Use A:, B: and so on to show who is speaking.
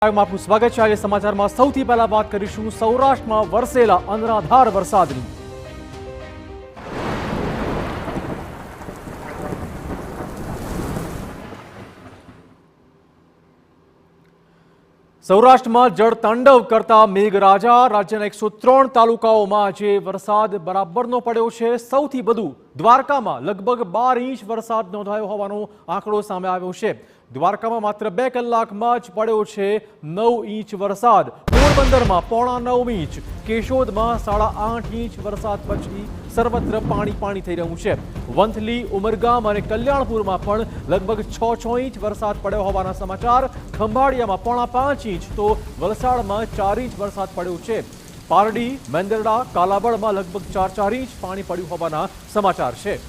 A: આપનું સ્વાગત છે। આજે સમાચારમાં સૌથી પહેલા વાત કરીશું સૌરાષ્ટ્રમાં વરસેલા અનરાધાર વરસાદની। સૌરાષ્ટ્રમાં જળતાંડવ કરતા મેઘરાજા। રાજ્યના 103 તાલુકાઓમાં આજે વરસાદ બરાબરનો પડ્યો છે। સૌથી વધુ દ્વારકામાં લગભગ 12 ઇંચ વરસાદ નોંધાયો હોવાનો આંકડો સામે આવ્યો છે। દ્વારકામાં માત્ર 2 કલાકમાં જ પડ્યો છે 9 ઇંચ વરસાદ। પોરબંદરમાં 9.25 ઇંચ, કેશોદમાં 8.5 ઇંચ વરસાદ પછી સર્વત્ર પાણી થઈ રહ્યું છે। વંથલી, ઉમરગામ અને કલ્યાણપુરમાં પણ લગભગ 6 ઇંચ વરસાદ પડ્યો હોવાના સમાચાર। ખંભાળિયામાં 4.5 ઇંચ તો વલસાડમાં 4 ઇંચ વરસાદ પડ્યો છે। પારડી, મેંદરડા, કાલાવડમાં લગભગ 4 ઇંચ પાણી પડ્યું હોવાના સમાચાર છે।